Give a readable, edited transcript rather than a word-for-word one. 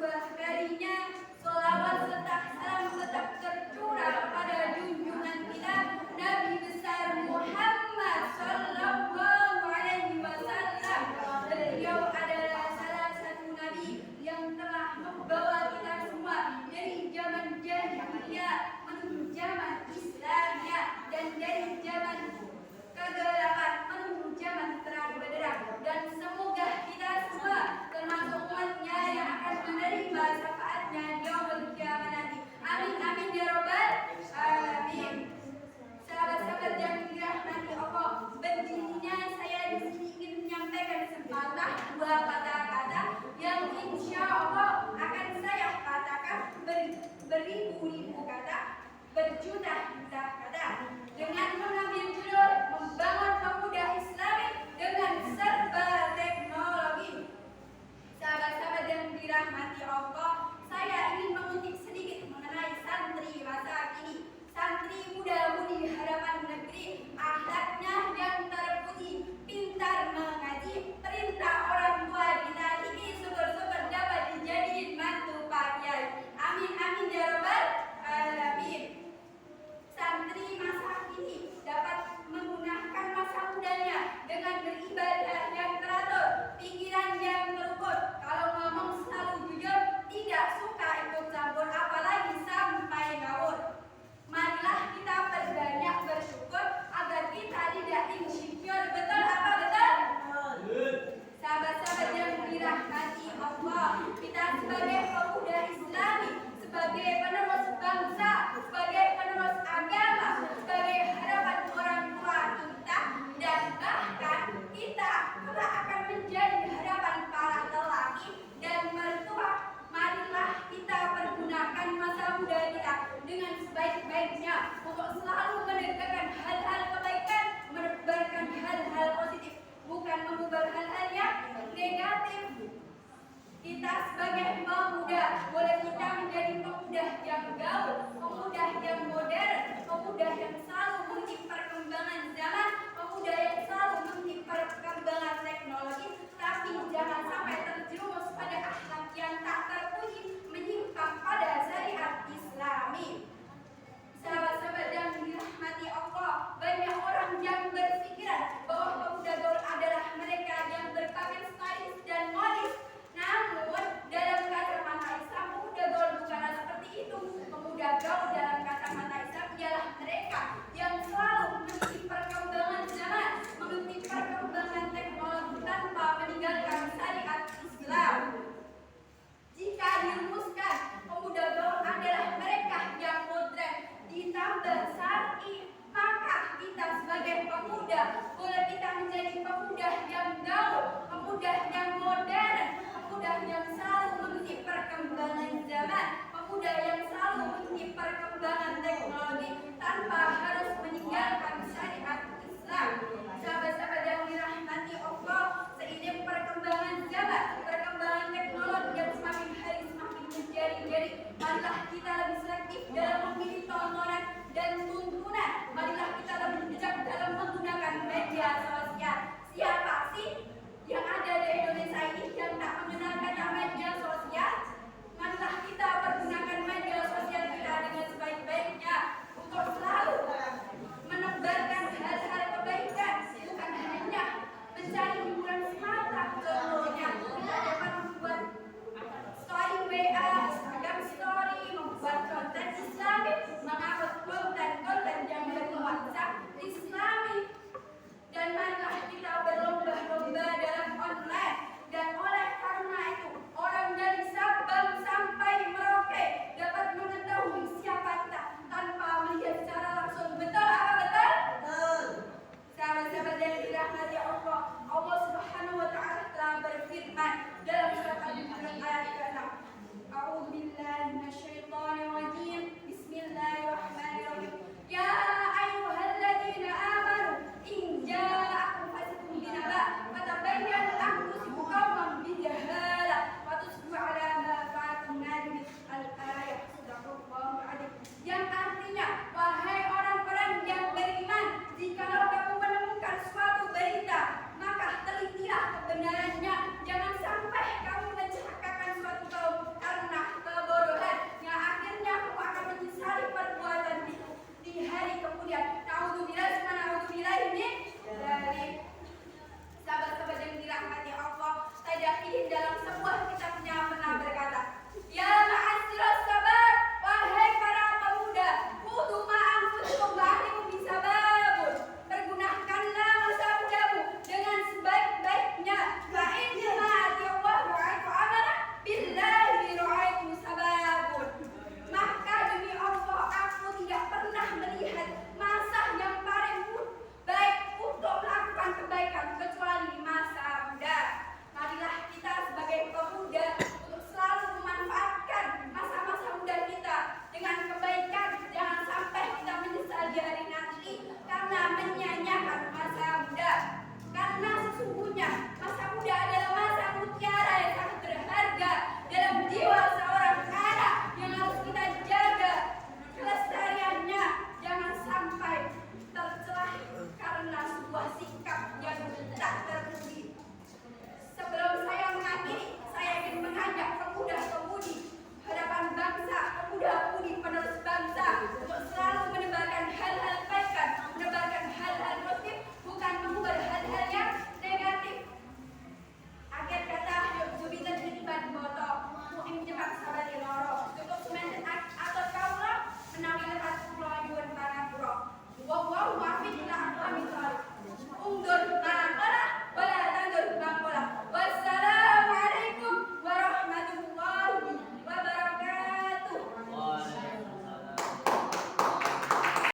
sebuah darinya. Sholawat serta salam tetap tercurah pada junjungan kita Nabi besar Muhammad Sallallahu Alaihi Wasallam. Beliau adalah salah satu nabi yang telah membawa kita semua dari zaman jahiliyah menuju zaman Islamiyah dan dari zaman kegelapan menuju zaman terang benderang, dan semoga kita semua termasuk umatnya yang akan menerima syafaatnya di yaumul kiamat nanti. Amin amin ya rabbal alamin. Sahabat-sahabat yang dirahmati Allah, berdirinya saya di sini ingin menyampaikan sepatah dua kata-kata yang insya Allah akan saya katakan beribu-ribu kata, berjuta-juta kata, dengan mengambil judul membangun pemuda Islami dengan serba teknologi. Sahabat-sahabat yang dirahmati Allah, saya ingin mengutip sedikit mengenai santri masa kini. Santri muda-mudi harapan negeri, akhlaknya yang terpuji, pintar mengaji, perintah orang tua ditaati, syukur-syukur dapat dijadiin mantu Pak Kiai. Amin amin ya rabbal alamin. Santri masa kini dapat menggunakan masa mudanya dengan beribadah yang teratur, pikiran yang terukur. Kalau ngomong selalu jujur, tidak suka ikut campur, apalagi sampai ngawur. Marilah kita perbanyak bersyukur agar kita tidak insecure. Betul apa betul? Sahabat-sahabat yang dirahmati Allah, kita sebagai pemuda Islami, sebagai penerus bangsa, sebagai penerus agama, sebagai harapan orang tua kita, dan bahkan kita kelak akan menjadi harapan para lelaki dan mertua. Marilah kita pergunakan masa muda kita dengan sebaik-baiknya untuk selalu menegakkan hal-hal kebaikan, menebarkan hal-hal positif, bukan mengubah hal-hal yang negatif. Kita sebagai pemuda, boleh kita menjadi pemuda yang gaul, pemuda yang modern, pemuda yang selalu mengikuti perkembangan zaman, pemuda yang selalu mengikuti perkembangan teknologi, tapi jangan sampai terjerumus pada akhlak yang tak terpuji, menyimpang pada syariat Islami. Sahabat-sahabat yang dirahmati Allah, banyak orang yang berpikiran bahwa pemuda gaul adalah mereka yang berpakaian stylish dan modis. Namun dalam kacamata Islam, pemuda gaul bukanlah seperti itu. Pemuda gaul dalam kacamata Islam ialah mereka yang selalu mengikuti perkembangan zaman, mengikuti perkembangan teknologi tanpa meninggalkan syariat Islam. Jika dirumuskan, pemuda gaul adalah mereka yang modern ditambah syar'i, maka kita sebagai pemuda boleh kita menjadi pemuda yang gaul, pemuda yang modern, pemuda yang selalu mengikuti perkembangan zaman, pemuda yang selalu mengikuti perkembangan teknologi tanpa harus meninggalkan syariat Islam. Sahabat-sahabat yang dirahmati Allah, seiring perkembangan zaman, perkembangan teknologi yang semakin hari semakin menjadi-jadi, marilah kita lebih selektif dalam memilih tontonan dan